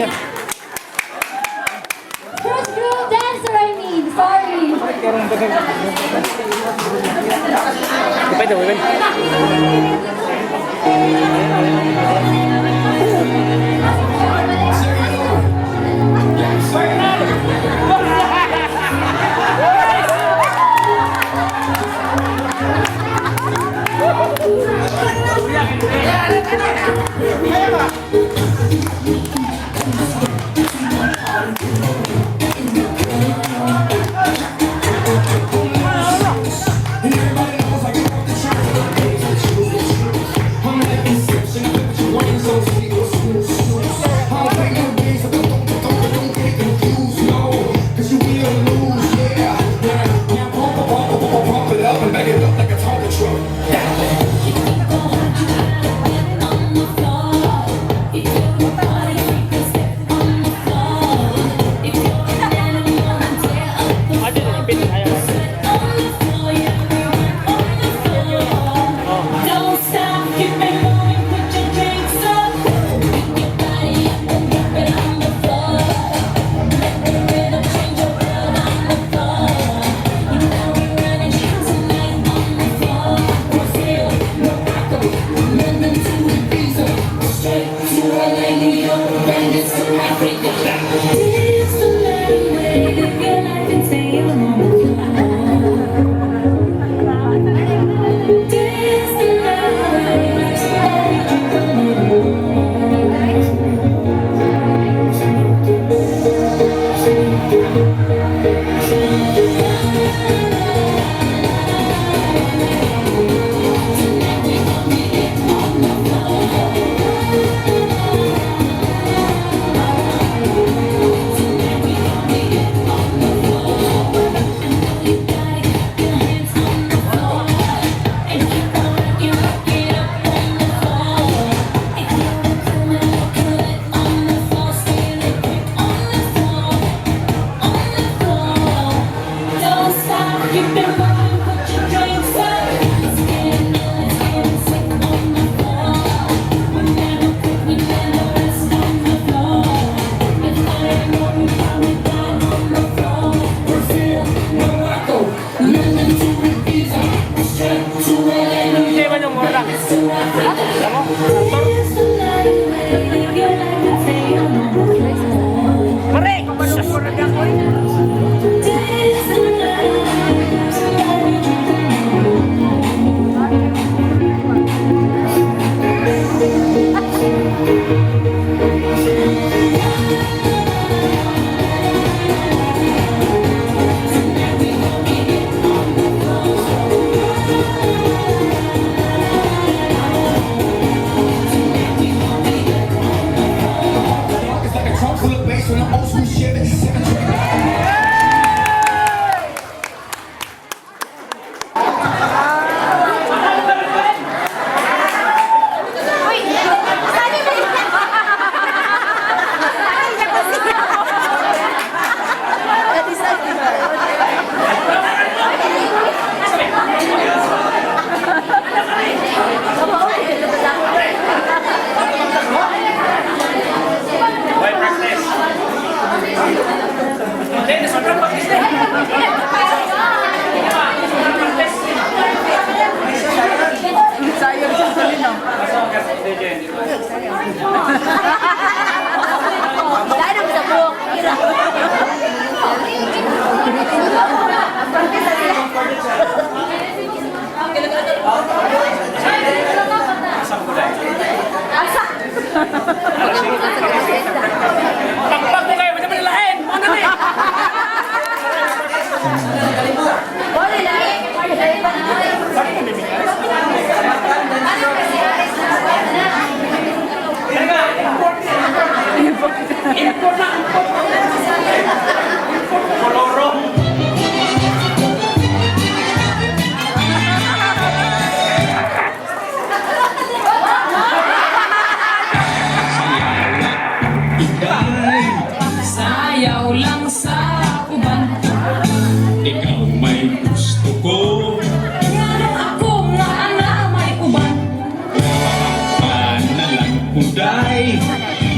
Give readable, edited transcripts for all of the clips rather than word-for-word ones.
First group dancer, I mean. Sorry. Pwede, pwede.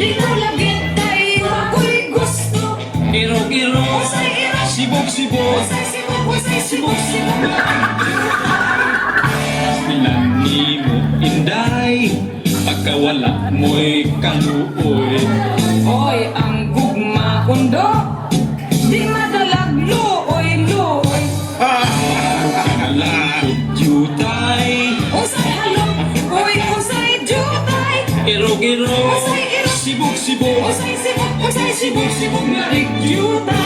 Di ko lagi tayo Sibok-sibok Sibok-sibok Pilani mo inday pagkawala mo'y kaluoy. Oy, ang gugma undo, di madalag luoy-luoy. Kanalakot jutay Usay halok, oy, usay jutay. Irog-irog Usay irog, Sibok-sibok usay sibok nga igyutay.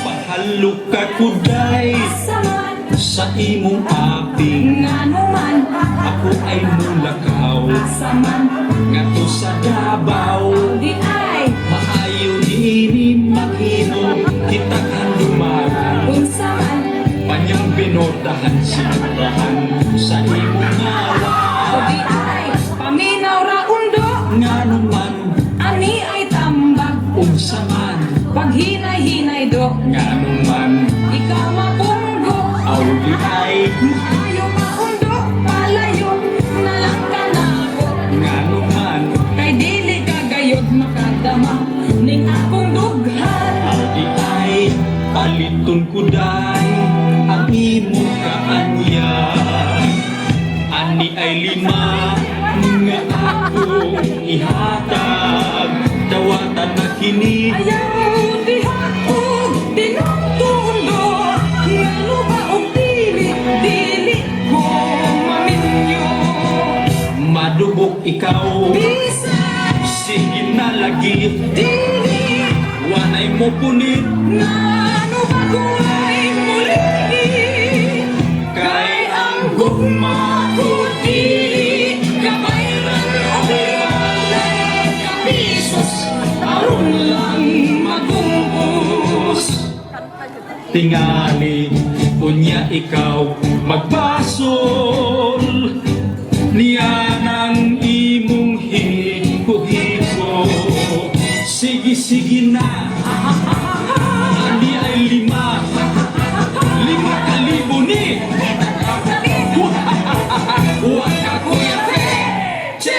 Pahalok ka kuday Saman, sa imong aping. nganuman, Ako ay mulakaw saman, ngato sa Davao. di ay, Maayo nini maghino kita kang dumagan. unsaman, Panyang binotahan sinurahan sa imong o ngawan. di ay, paminaw ra undo, Nga naman ani ay tambag, unsa man. paghinay-hinay do, Nga naman ikaw mapunggo. awli ay. Ayaw maundo, palayo, nalang ka na ako. Nga naman Kay dili ka gayod makadama, ning akong dughan. awli ay. Paliton ko day ang imong kaanyan. Ani ay lima nga akong ihatag. Dawatan na kini Ayaw dihatog, tinungtundo, nga lupa o dili, dili ko maminyo. madubok ikaw. Bisa, Sige na lagi dili, wanay mo punit. nga ano ba kung ay muli? Kay ang gugma ko dili Kabayran o biwalay kapisos, aron lang magumpos. tingali unya ikaw magbasol niya ng imong hiko-hiko. Sige na ani ay lima kalibo ni. Huwag ka kuya pe che.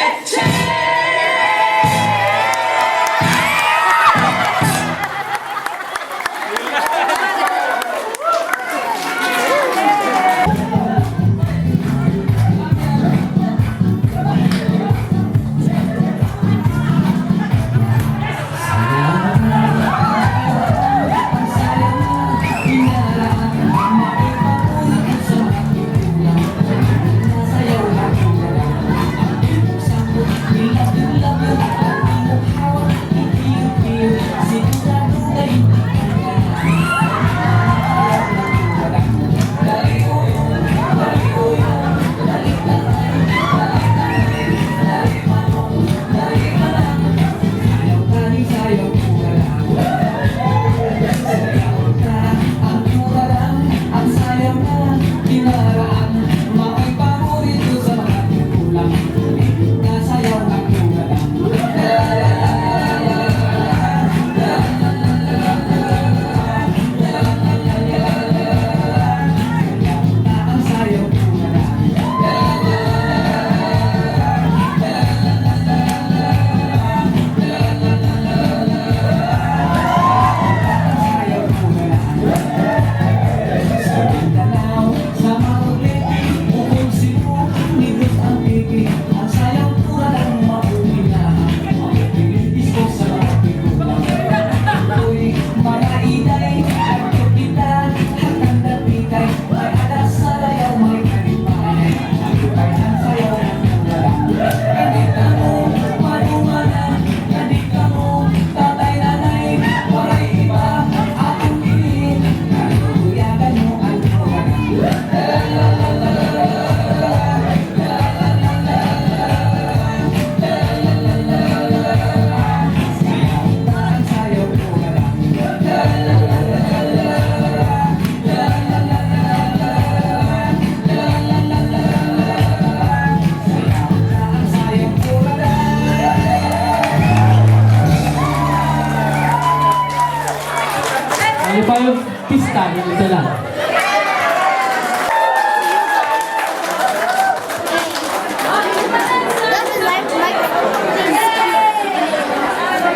Ano pa yung pista? Ito lang.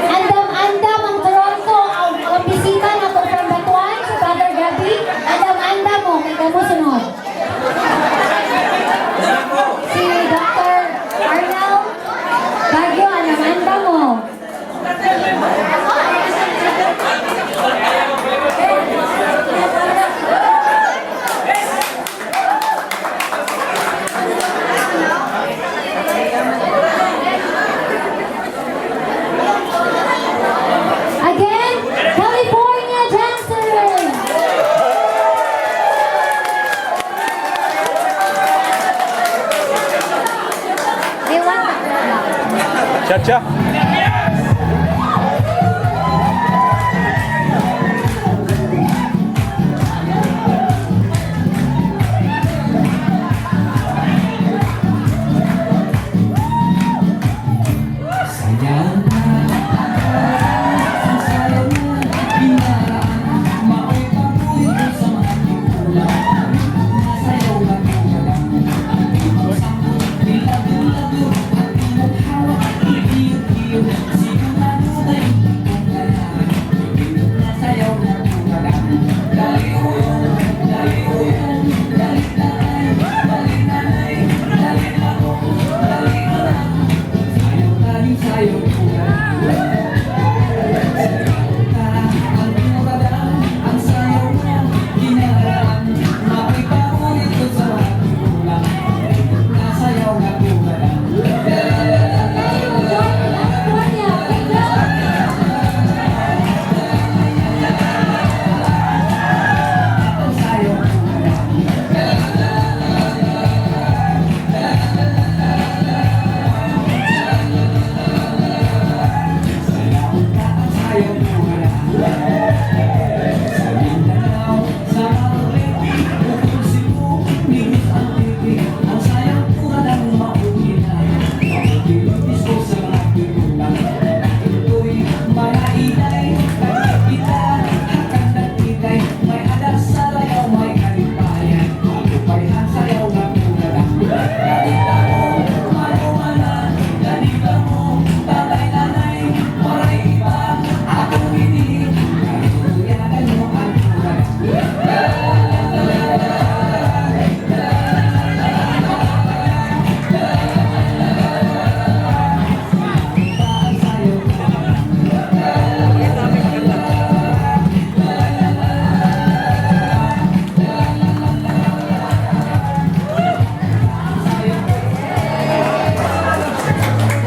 Andam-andam ang Toronto ang bisita Cha-cha.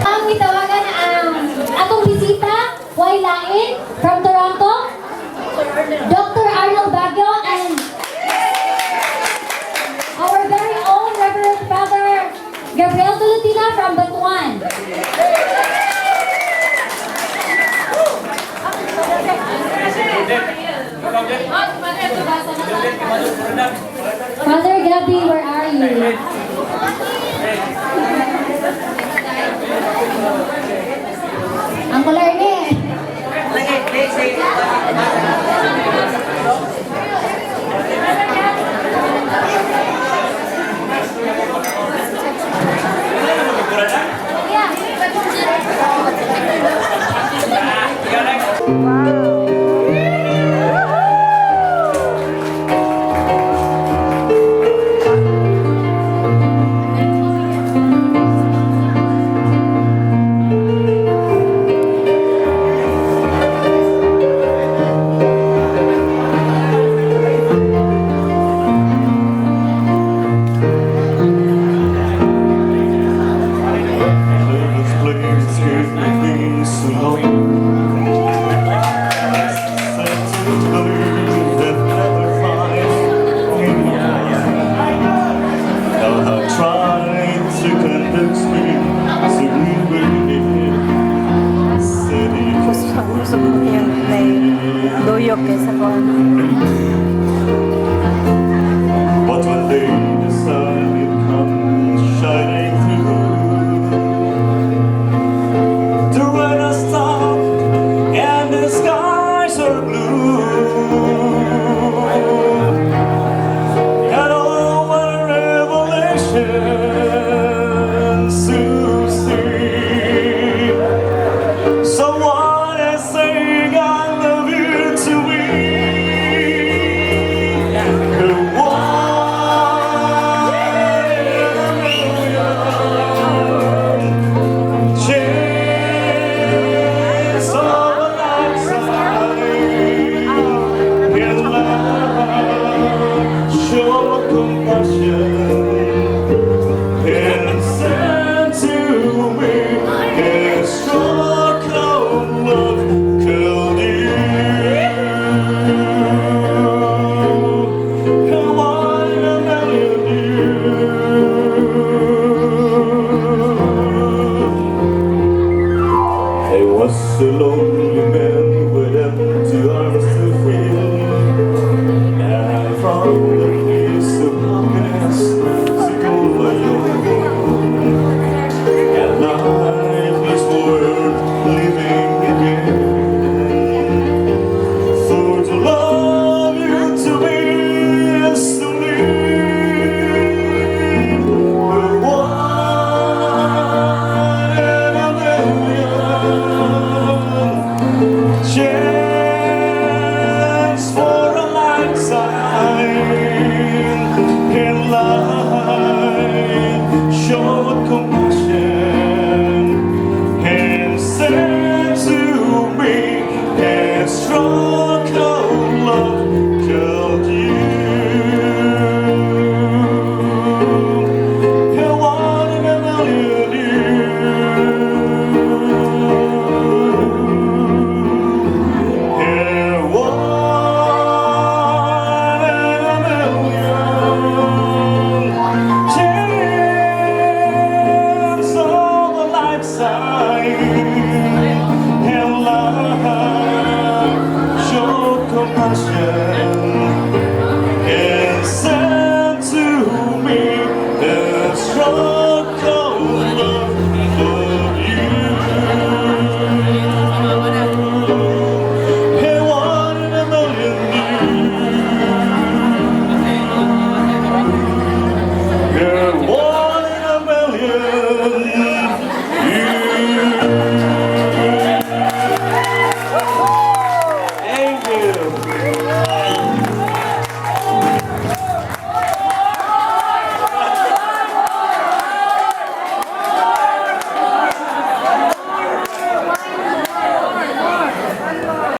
Ang itawagan ang atong bisita, Wailain from Toronto, Dr. Arnold Baguio, and our very own Reverend Father Gabriel Tulutina from Batuan. Father Gabby, where are you? Uncle Ernie. Gusto ko yung may duyok kaysa ko. But one day the sun will come shining through. The rain has stopped and the skies are blue. And oh, what a revelation to see. Someone is saying I love you to me. The one in a million chance of a lifetime in love, show compassion and send to me a stroke of love called you. And one in a million years. was a lonely bell